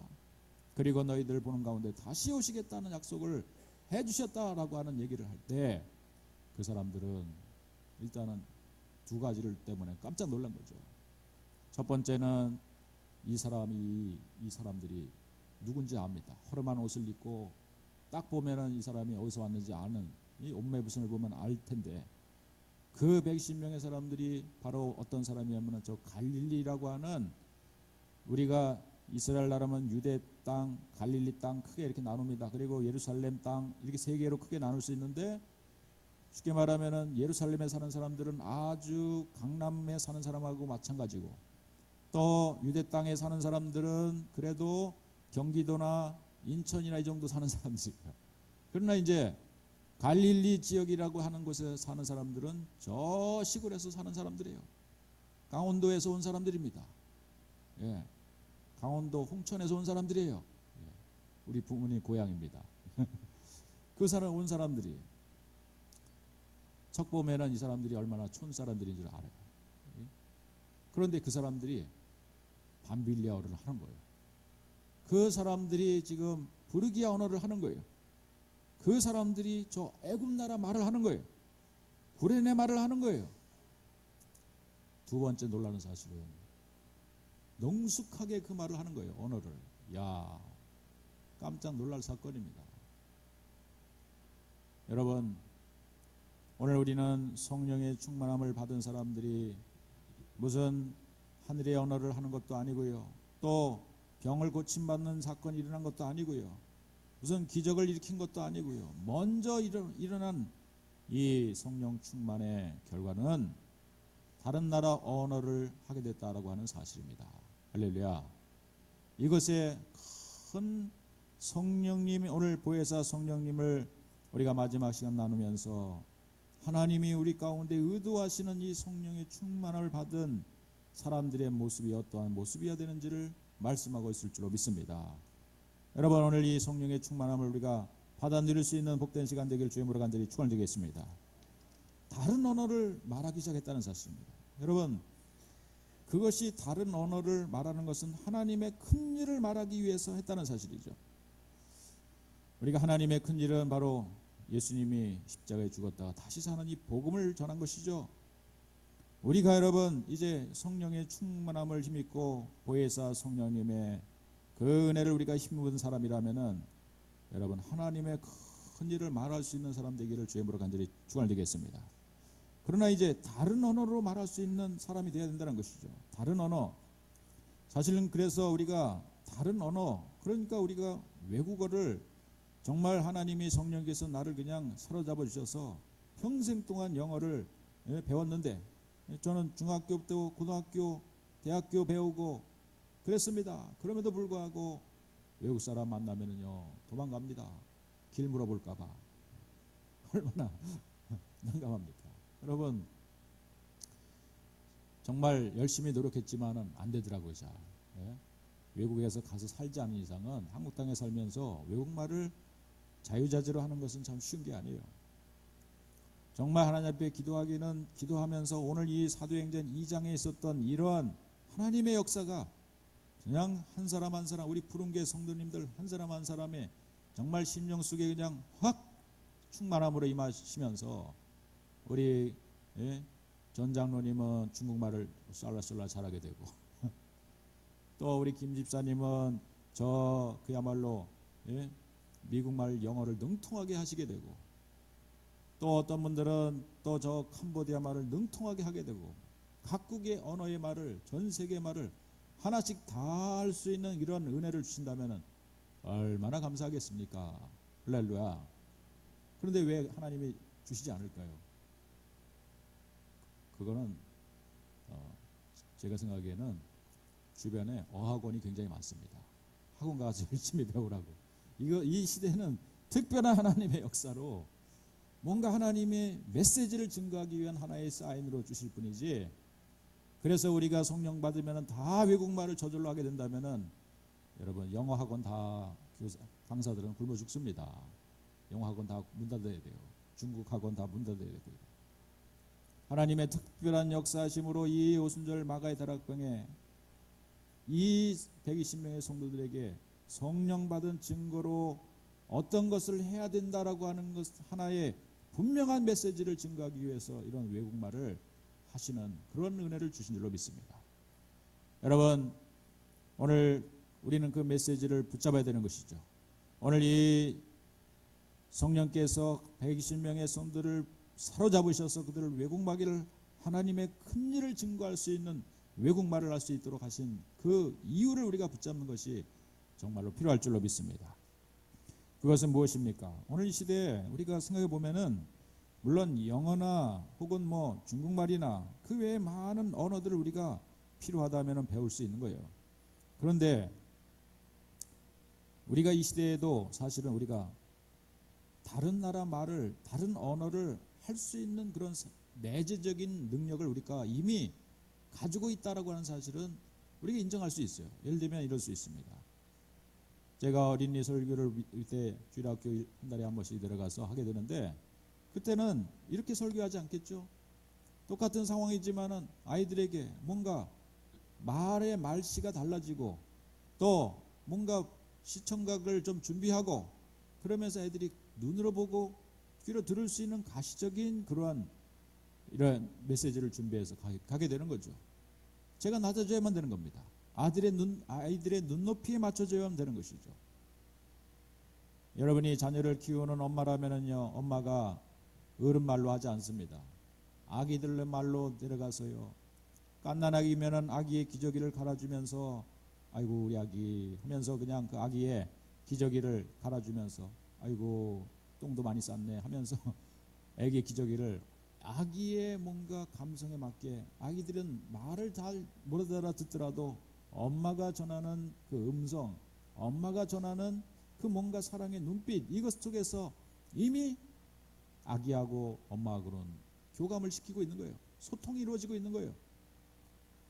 그리고 너희들 보는 가운데 다시 오시겠다는 약속을 해주셨다라고 하는 얘기를 할 때 그 사람들은 일단은 두 가지를 때문에 깜짝 놀란 거죠. 첫 번째는 이 사람들이 누군지 압니다. 허름한 옷을 입고 딱 보면은 이 사람이 어디서 왔는지 아는, 이 옷매부심을 보면 알 텐데, 그 120명의 사람들이 바로 어떤 사람이냐면 저 갈릴리라고 하는, 우리가 이스라엘 나라면 유대 땅, 갈릴리 땅 크게 이렇게 나눕니다. 그리고 예루살렘 땅, 이렇게 세 개로 크게 나눌 수 있는데, 쉽게 말하면은 예루살렘에 사는 사람들은 아주 강남에 사는 사람하고 마찬가지고, 또 유대 땅에 사는 사람들은 그래도 경기도나 인천이나 이 정도 사는 사람들이에요. 그러나 이제 갈릴리 지역이라고 하는 곳에 사는 사람들은 저 시골에서 사는 사람들이에요. 강원도에서 온 사람들입니다. 예, 강원도 홍천에서 온 사람들이에요. 예, 우리 부모님 고향입니다. 그 사람 온 사람들이 척 보면은 이 사람들이 얼마나 촌 사람들인 줄 알아요. 예? 그런데 그 사람들이 밤빌리아어를 하는 거예요. 그 사람들이 지금 부르기아 언어를 하는 거예요. 그 사람들이 저 애굽 나라 말을 하는 거예요. 구레네 말을 하는 거예요. 두 번째 놀라는 사실은 능숙하게 그 말을 하는 거예요. 언어를. 야, 깜짝 놀랄 사건입니다. 여러분, 오늘 우리는 성령의 충만함을 받은 사람들이 무슨 하늘의 언어를 하는 것도 아니고요, 또 병을 고침받는 사건이 일어난 것도 아니고요, 무슨 기적을 일으킨 것도 아니고요, 먼저 일어난 이 성령 충만의 결과는 다른 나라 언어를 하게 됐다라고 하는 사실입니다. 할렐루야. 이것에 큰 성령님이, 오늘 보혜사 성령님을 우리가 마지막 시간 나누면서 하나님이 우리 가운데 의도하시는 이 성령의 충만함을 받은 사람들의 모습이 어떠한 모습이어야 되는지를 말씀하고 있을 줄로 믿습니다. 여러분, 오늘 이 성령의 충만함을 우리가 받아 누릴 수 있는 복된 시간 되기를 주의 이름으로 간절히 축원드리겠습니다. 다른 언어를 말하기 시작했다는 사실입니다. 여러분, 그것이 다른 언어를 말하는 것은 하나님의 큰 일을 말하기 위해서 했다는 사실이죠. 우리가 하나님의 큰 일은 바로 예수님이 십자가에 죽었다가 다시 사는 이 복음을 전한 것이죠. 우리가 여러분 이제 성령의 충만함을 힘입고 보혜사 성령님의 그 은혜를 우리가 힘입은 사람이라면은 여러분 하나님의 큰 일을 말할 수 있는 사람 되기를 주의 이름으로 간절히 축원드리겠습니다. 그러나 이제 다른 언어로 말할 수 있는 사람이 되어야 된다는 것이죠. 다른 언어. 사실은 그래서 우리가 다른 언어, 그러니까 우리가 외국어를 정말 하나님이 성령께서 나를 그냥 사로잡아 주셔서 평생 동안 영어를 배웠는데, 저는 중학교부터 고등학교, 대학교 배우고 그랬습니다. 그럼에도 불구하고 외국 사람 만나면은요 도망갑니다. 길 물어볼까봐. 얼마나 난감합니까? 여러분, 정말 열심히 노력했지만은 안 되더라고요. 잘. 외국에서 가서 살지 않은 이상은 한국 땅에 살면서 외국말을 자유자재로 하는 것은 참 쉬운 게 아니에요. 정말 하나님 앞에 기도하기는 기도하면서 오늘 이 사도행전 2장에 있었던 이러한 하나님의 역사가 그냥 한 사람 한 사람, 우리 푸른교회 성도님들 한 사람 한 사람의 정말 심령 속에 그냥 확 충만함으로 임하시면서 우리 전 장로님은 중국말을 쏠라쏠라 잘하게 되고 또 우리 김 집사님은 저 그야말로 미국말 영어를 능통하게 하시게 되고, 또 어떤 분들은 또 저 캄보디아 말을 능통하게 하게 되고, 각국의 언어의 말을, 전 세계 말을 하나씩 다 할 수 있는 이런 은혜를 주신다면 얼마나 감사하겠습니까? 할렐루야. 그런데 왜 하나님이 주시지 않을까요? 그거는 제가 생각하기에는 주변에 어학원이 굉장히 많습니다. 학원 가서 열심히 배우라고. 이 시대는 특별한 하나님의 역사로 뭔가 하나님의 메시지를 증거하기 위한 하나의 사인으로 주실 뿐이지, 그래서 우리가 성령 받으면 다 외국말을 저절로 하게 된다면은 여러분 영어 학원 다 강사들은 굶어 죽습니다. 영어 학원 다 문 닫아야 돼요. 중국 학원 다 문 닫아야 되고요. 하나님의 특별한 역사심으로 이 오순절 마가의 다락방에 이 120명의 성도들에게 성령 받은 증거로 어떤 것을 해야 된다라고 하는 것 하나의 분명한 메시지를 증거하기 위해서 이런 외국말을 하시는 그런 은혜를 주신 줄로 믿습니다. 여러분, 오늘 우리는 그 메시지를 붙잡아야 되는 것이죠. 오늘 이 성령께서 120명의 성도를 사로잡으셔서 그들을 외국말을 하나님의 큰 일을 증거할 수 있는 외국말을 할 수 있도록 하신 그 이유를 우리가 붙잡는 것이 정말로 필요할 줄로 믿습니다. 그것은 무엇입니까? 오늘 이 시대에 우리가 생각해 보면은 물론 영어나 혹은 뭐 중국말이나 그 외에 많은 언어들을 우리가 필요하다면 배울 수 있는 거예요. 그런데 우리가 이 시대에도 사실은 우리가 다른 나라 말을, 다른 언어를 할 수 있는 그런 내재적인 능력을 우리가 이미 가지고 있다라고 하는 사실은 우리가 인정할 수 있어요. 예를 들면 이럴 수 있습니다. 제가 어린이 설교를 이때 주일학교 한 달에 한 번씩 들어가서 하게 되는데, 그때는 이렇게 설교하지 않겠죠. 똑같은 상황이지만은 아이들에게 뭔가 말의 말씨가 달라지고 또 뭔가 시청각을 좀 준비하고 그러면서 애들이 눈으로 보고 귀로 들을 수 있는 가시적인 그러한 이런 메시지를 준비해서 가게 되는 거죠. 제가 낮아져야만 되는 겁니다. 아이들의 눈높이에 맞춰져야만 되는 것이죠. 여러분이 자녀를 키우는 엄마라면은요, 엄마가 어른 말로 하지 않습니다. 아기들 말로 내려가서요, 갓난아기면은 아기의 기저귀를 갈아주면서 아이고 우리 아기 하면서 그냥 그 아기의 기저귀를 갈아주면서 아이고 똥도 많이 쌌네 하면서 아기의 기저귀를, 아기의 뭔가 감성에 맞게 아기들은 말을 잘 못 알아듣더라도 엄마가 전하는 그 음성, 엄마가 전하는 그 뭔가 사랑의 눈빛, 이것 속에서 이미 아기하고 엄마하고는 교감을 시키고 있는 거예요. 소통이 이루어지고 있는 거예요.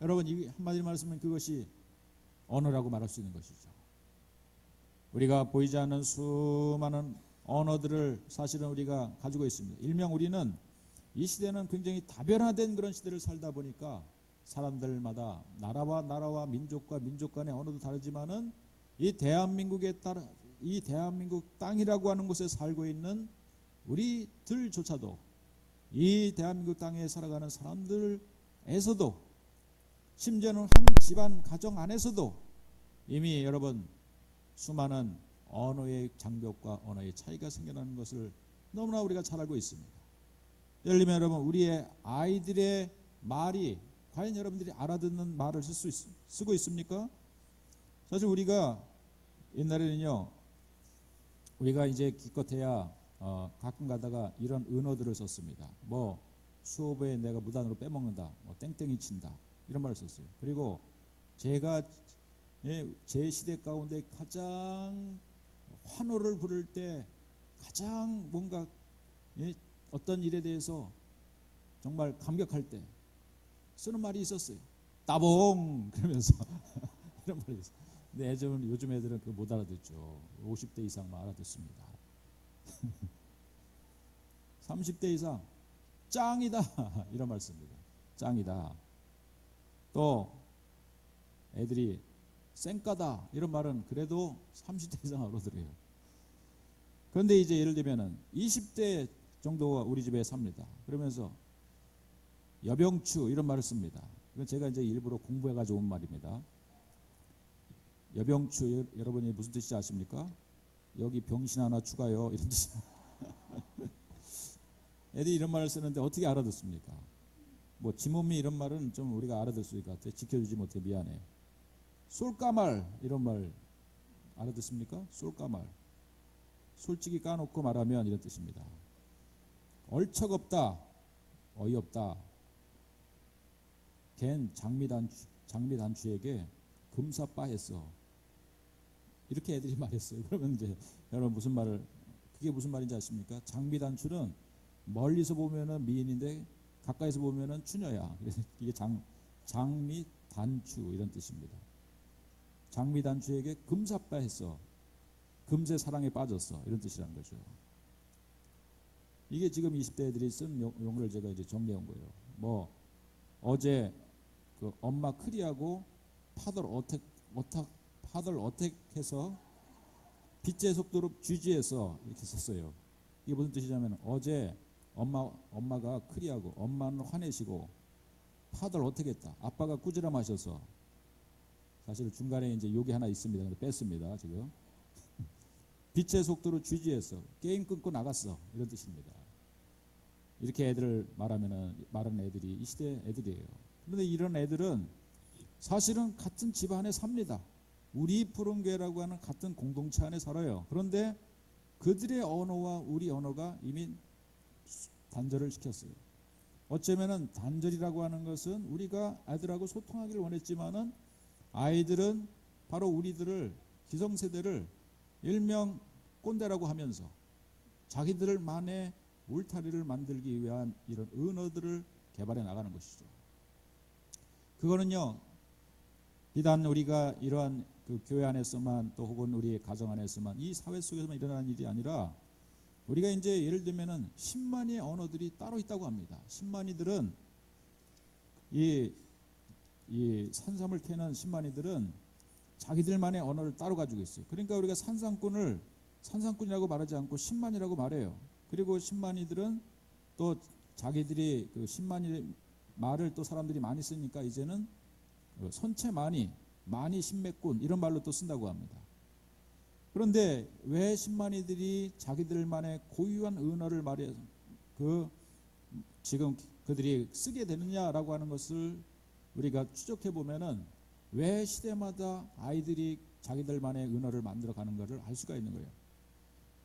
여러분, 이 한마디로 말씀은 그것이 언어라고 말할 수 있는 것이죠. 우리가 보이지 않는 수많은 언어들을 사실은 우리가 가지고 있습니다. 일명 우리는 이 시대는 굉장히 다변화된 그런 시대를 살다 보니까 사람들마다 나라와 민족과 민족 간의 언어도 다르지만은 이 대한민국에 따라 이 대한민국 땅이라고 하는 곳에 살고 있는 우리들조차도 이 대한민국 땅에 살아가는 사람들에서도 심지어는 한 집안 가정 안에서도 이미 여러분 수많은 언어의 장벽과 언어의 차이가 생겨나는 것을 너무나 우리가 잘 알고 있습니다. 예를 들면 여러분, 우리의 아이들의 말이 과연 여러분들이 알아듣는 말을 쓰고 있습니까? 사실 우리가 옛날에는요, 우리가 이제 기껏해야 가끔 가다가 이런 은어들을 썼습니다. 뭐 수업에 내가 무단으로 빼먹는다, 뭐 땡땡이 친다, 이런 말을 썼어요. 그리고 제가 제 시대 가운데 가장 환호를 부를 때 가장 뭔가 어떤 일에 대해서 정말 감격할 때 쓰는 말이 있었어요. 따봉 그러면서 이런 말이 있어요. 근데 요즘 애들은 그거 못 알아듣죠. 50대 이상만 알아듣습니다. 30대 이상 짱이다 이런 말 씁니다. 짱이다. 또 애들이 쌩까다 이런 말은 그래도 30대 이상 알아들어요. 그런데 이제 예를 들면은 20대 정도가 우리 집에 삽니다. 그러면서 여병추 이런 말을 씁니다. 이건 제가 이제 일부러 공부해가지고 온 말입니다. 여병추 여러분이 무슨 뜻인지 아십니까? 여기 병신 하나 추가요 이런 뜻이에요. 애들이 이런 말을 쓰는데 어떻게 알아듣습니까? 뭐 지몸미 이런 말은 좀 우리가 알아들 수 있을 것 같아요. 지켜주지 못해 미안해. 쏠까말 이런 말 알아듣습니까? 쏠까말. 솔직히 까놓고 말하면 이런 뜻입니다. 얼척없다, 어이없다. 걘 장미단추에게 금사빠했어. 이렇게 애들이 말했어요. 그러면 이제 여러분 그게 무슨 말인지 아십니까? 장미 단추는 멀리서 보면은 미인인데 가까이서 보면은 추녀야. 그래서 이게 장미 단추 이런 뜻입니다. 장미 단추에게 금사빠했어. 금세 사랑에 빠졌어. 이런 뜻이라는 거죠. 이게 지금 20대 애들이 쓴 용어를 제가 이제 정리한 거예요. 뭐 어제 그 엄마 크리하고 파덜 어택해서 빛의 속도로 쥐쥐해서 이렇게 썼어요. 이게 무슨 뜻이냐면 어제 엄마가 크리하고 엄마는 화내시고 파덜 어택했다. 아빠가 꾸지라 마셔서 사실 중간에 이제 욕이 하나 있습니다. 근데 뺐습니다. 지금 빛의 속도로 쥐쥐해서 게임 끊고 나갔어. 이런 뜻입니다. 이렇게 애들을 말하는 애들이 이 시대 애들이에요. 그런데 이런 애들은 사실은 같은 집안에 삽니다. 우리 푸른교회라고 하는 같은 공동체 안에 살아요. 그런데 그들의 언어와 우리 언어가 이미 단절을 시켰어요. 어쩌면은 단절이라고 하는 것은 우리가 아이들하고 소통하기를 원했지만은 아이들은 바로 우리들을 기성세대를 일명 꼰대라고 하면서 자기들만의 울타리를 만들기 위한 이런 언어들을 개발해 나가는 것이죠. 그거는요, 비단 우리가 이러한 그 교회 안에서만 또 혹은 우리의 가정 안에서만 이 사회 속에서만 일어나는 일이 아니라 우리가 이제 예를 들면은 10만의 언어들이 따로 있다고 합니다. 10만이들은 이 산삼을 캐는 10만이들은 자기들만의 언어를 따로 가지고 있어요. 그러니까 우리가 산삼꾼이라고 말하지 않고 10만이라고 말해요. 그리고 10만이들은 또 자기들이 그 10만이 말을 또 사람들이 많이 쓰니까 이제는 선체 많이 신맥꾼 이런 말로 또 쓴다고 합니다. 그런데 왜 10만이들이 자기들만의 고유한 언어를 말해 지금 그들이 쓰게 되느냐라고 하는 것을 우리가 추적해 보면은 왜 시대마다 아이들이 자기들만의 언어를 만들어 가는 것을 알 수가 있는 거예요.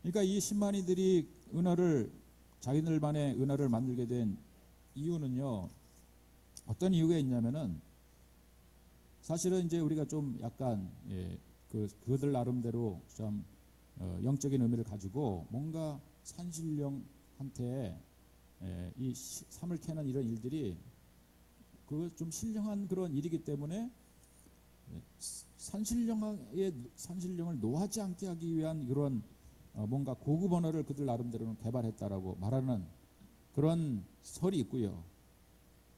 그러니까 이 10만이들이 자기들만의 언어를 만들게 된 이유는요, 어떤 이유가 있냐면은 사실은 이제 우리가 좀 약간 그들 나름대로 좀 영적인 의미를 가지고 뭔가 산신령한테 이 삶을 캐는 이런 일들이 그 좀 신령한 그런 일이기 때문에 산신령을 노하지 않게 하기 위한 그런 뭔가 고급 언어를 그들 나름대로는 개발했다라고 말하는 그런 설이 있고요.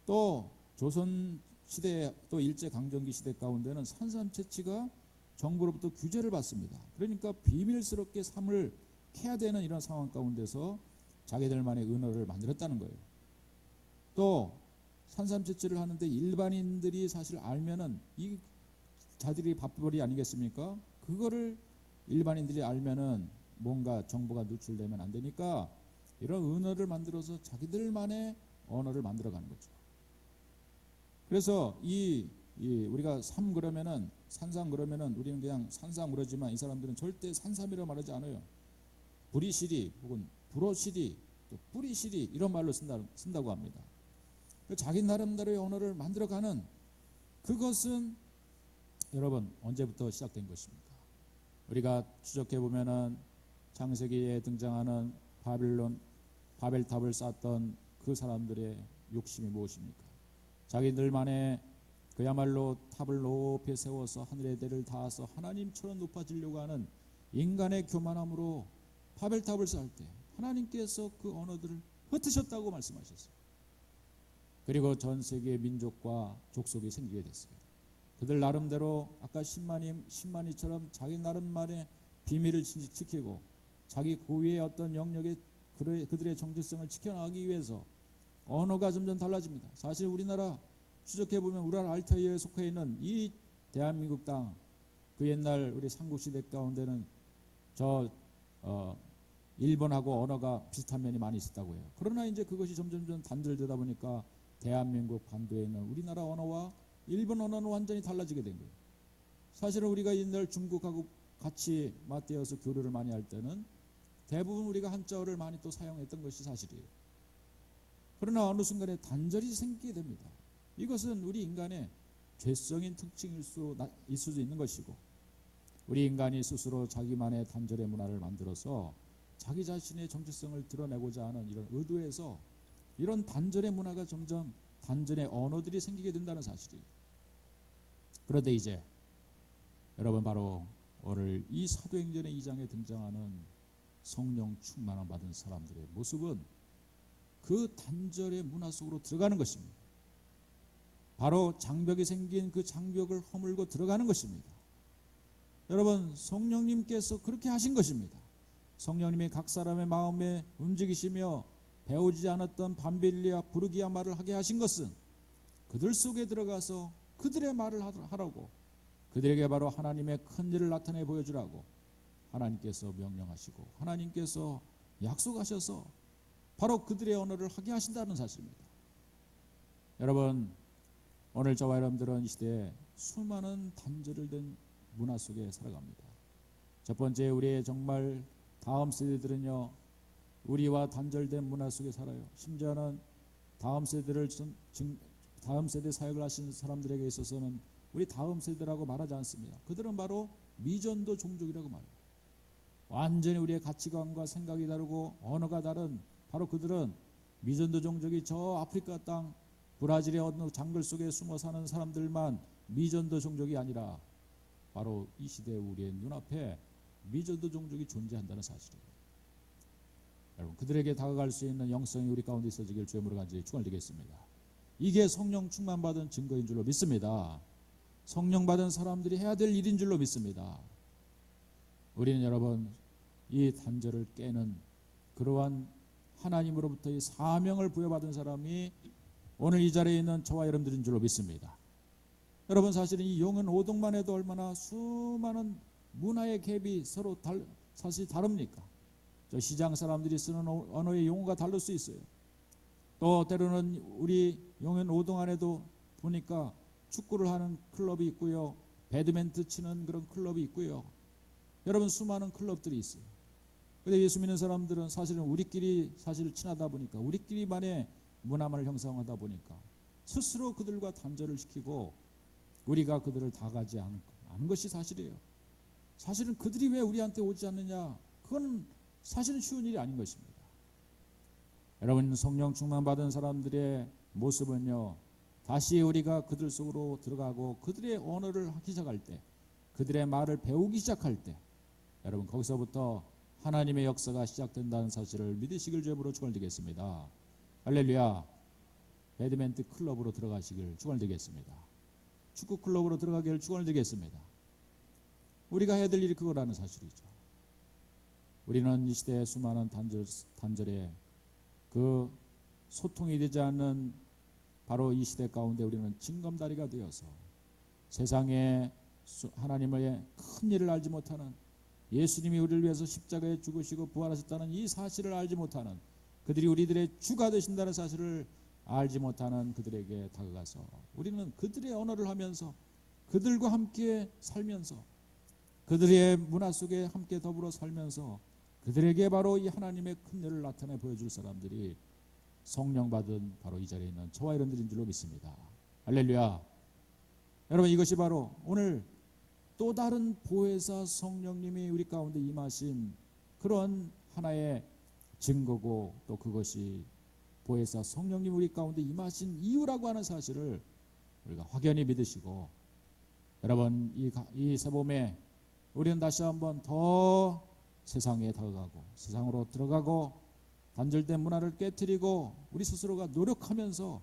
또 조선 시대 또 일제 강점기 시대 가운데는 산삼 채취가 정부로부터 규제를 받습니다. 그러니까 비밀스럽게 삶을 캐야 되는 이런 상황 가운데서 자기들만의 언어를 만들었다는 거예요. 또 산삼 채취를 하는데 일반인들이 사실 알면은 이 자들이 밥벌이 아니겠습니까? 그거를 일반인들이 알면은 뭔가 정보가 누출되면 안 되니까 이런 언어를 만들어서 자기들만의 언어를 만들어가는 거죠. 그래서 우리가 그러면은 산삼 그러면은 우리는 그냥 산삼 그러지만 이 사람들은 절대 산삼이라고 말하지 않아요. 부리시리 혹은 불어시리 또 뿌리시리 이런 말로 쓴다고 합니다. 자기 나름대로의 언어를 만들어가는 그것은 여러분 언제부터 시작된 것입니까? 우리가 추적해 보면은 창세기에 등장하는 바벨탑을 쌓았던 그 사람들의 욕심이 무엇입니까? 자기들만의 그야말로 탑을 높이 세워서 하늘의 대를 닿아서 하나님처럼 높아지려고 하는 인간의 교만함으로 바벨탑을 쌓을 때 하나님께서 그 언어들을 흩으셨다고 말씀하셨어요. 그리고 전 세계의 민족과 족속이 생기게 됐어요. 그들 나름대로 아까 10만이처럼 자기 나름만의 비밀을 지키고 자기 고유의 어떤 영역에 그들의 정체성을 지켜나가기 위해서 언어가 점점 달라집니다. 사실 우리나라 추적해보면 우리나라 알타이어에 속해 있는 이 대한민국 땅, 그 옛날 우리 삼국시대 가운데는 일본하고 언어가 비슷한 면이 많이 있었다고 해요. 그러나 이제 그것이 점점 단절되다 보니까 대한민국 반도에 있는 우리나라 언어와 일본 언어는 완전히 달라지게 된 거예요. 사실은 우리가 옛날 중국하고 같이 맞대어서 교류를 많이 할 때는 대부분 우리가 한자어를 많이 또 사용했던 것이 사실이에요. 그러나 어느 순간에 단절이 생기게 됩니다. 이것은 우리 인간의 죄성인 특징일 수도 있는 것이고, 우리 인간이 스스로 자기만의 단절의 문화를 만들어서 자기 자신의 정체성을 드러내고자 하는 이런 의도에서 이런 단절의 문화가 점점 단절의 언어들이 생기게 된다는 사실이에요. 그런데 이제 여러분, 바로 오늘 이 사도행전의 2장에 등장하는 성령 충만함 받은 사람들의 모습은 그 단절의 문화 속으로 들어가는 것입니다. 바로 장벽이 생긴 그 장벽을 허물고 들어가는 것입니다. 여러분, 성령님께서 그렇게 하신 것입니다. 성령님이 각 사람의 마음에 움직이시며 배우지 않았던 밤빌리아 부르기아 말을 하게 하신 것은 그들 속에 들어가서 그들의 말을 하라고, 그들에게 바로 하나님의 큰 일을 나타내 보여주라고 하나님께서 명령하시고 하나님께서 약속하셔서 바로 그들의 언어를 하게 하신다는 사실입니다. 여러분, 오늘 저와 여러분들은 이 시대에 수많은 단절을 된 문화 속에 살아갑니다. 첫 번째, 우리의 정말 다음 세대들은요, 우리와 단절된 문화 속에 살아요. 심지어는 다음 세대 사역을 하신 사람들에게 있어서는 우리 다음 세대라고 말하지 않습니다. 그들은 바로 미전도 종족이라고 말해요. 완전히 우리의 가치관과 생각이 다르고 언어가 다른 바로 그들은 미전도 종족이 저 아프리카 땅 브라질의 어느 장글 속에 숨어 사는 사람들만 미전도 종족이 아니라 바로 이 시대 우리의 눈앞에 미전도 종족이 존재한다는 사실이에요. 여러분, 그들에게 다가갈 수 있는 영성이 우리 가운데 있어지길 주의 이름으로 간절히 축원드리겠습니다. 이게 성령 충만받은 증거인 줄로 믿습니다. 성령 받은 사람들이 해야 될 일인 줄로 믿습니다. 우리는 여러분, 이 단절을 깨는 그러한 하나님으로부터의 사명을 부여받은 사람이 오늘 이 자리에 있는 저와 여러분들인 줄로 믿습니다. 여러분, 사실은 이 용은 오동만 해도 얼마나 수많은 문화의 갭이 서로 사실 다릅니까? 저 시장 사람들이 쓰는 언어의 용어가 다를 수 있어요. 또 때로는 우리 용현 오동 안에도 보니까 축구를 하는 클럽이 있고요, 배드민턴 치는 그런 클럽이 있고요. 여러분, 수많은 클럽들이 있어요. 근데 예수 믿는 사람들은 사실은 우리끼리 사실 친하다 보니까 우리끼리만의 문화만을 형성하다 보니까 스스로 그들과 단절을 시키고 우리가 그들을 다가지 않은 것이 사실이에요. 사실은 그들이 왜 우리한테 오지 않느냐, 그건 사실은 쉬운 일이 아닌 것입니다. 여러분, 성령 충만 받은 사람들의 모습은요, 다시 우리가 그들 속으로 들어가고 그들의 언어를 하기 시작할 때, 그들의 말을 배우기 시작할 때, 여러분, 거기서부터 하나님의 역사가 시작된다는 사실을 믿으시길 주님으로 축원드리겠습니다. 할렐루야. 배드민턴 클럽으로 들어가시길 축원드리겠습니다. 축구 클럽으로 들어가기를 축원드리겠습니다. 우리가 해야 될 일이 그거라는 사실이죠. 우리는 이 시대의 수많은 단절에 그 소통이 되지 않는 바로 이 시대 가운데 우리는 징검다리가 되어서 세상에 하나님의 큰 일을 알지 못하는, 예수님이 우리를 위해서 십자가에 죽으시고 부활하셨다는 이 사실을 알지 못하는, 그들이 우리들의 주가 되신다는 사실을 알지 못하는 그들에게 다가가서 우리는 그들의 언어를 하면서 그들과 함께 살면서 그들의 문화 속에 함께 더불어 살면서 그들에게 바로 이 하나님의 큰 일을 나타내 보여줄 사람들이 성령 받은 바로 이 자리에 있는 저와 여러분들인 줄로 믿습니다. 할렐루야. 여러분, 이것이 바로 오늘 또 다른 보혜사 성령님이 우리 가운데 임하신 그런 하나의 증거고, 또 그것이 보혜사 성령님 우리 가운데 임하신 이유라고 하는 사실을 우리가 확연히 믿으시고, 여러분, 이 새봄에 우리는 다시 한번 더 세상에 다가가고 세상으로 들어가고 단절된 문화를 깨트리고 우리 스스로가 노력하면서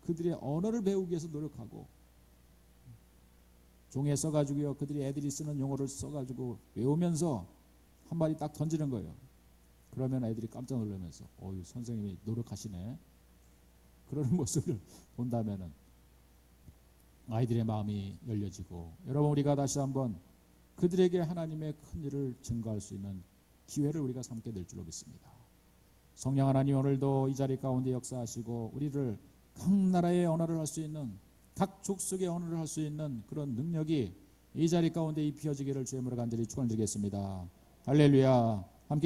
그들의 언어를 배우기 위해서 노력하고, 종이에 써가지고요, 그들이 애들이 쓰는 용어를 써가지고 외우면서 한 마디 딱 던지는 거예요. 그러면 애들이 깜짝 놀라면서 선생님이 노력하시네, 그러는 모습을 본다면은 아이들의 마음이 열려지고, 여러분, 우리가 다시 한번 그들에게 하나님의 큰 일을 증거할 수 있는 기회를 우리가 삼게 될 줄로 믿습니다. 성령 하나님, 오늘도 이 자리 가운데 역사하시고 우리를 각 나라의 언어를 할 수 있는, 각 족속의 언어를 할 수 있는 그런 능력이 이 자리 가운데 입혀지기를 주의 이름으로 간절히 축원드리겠습니다. 할렐루야.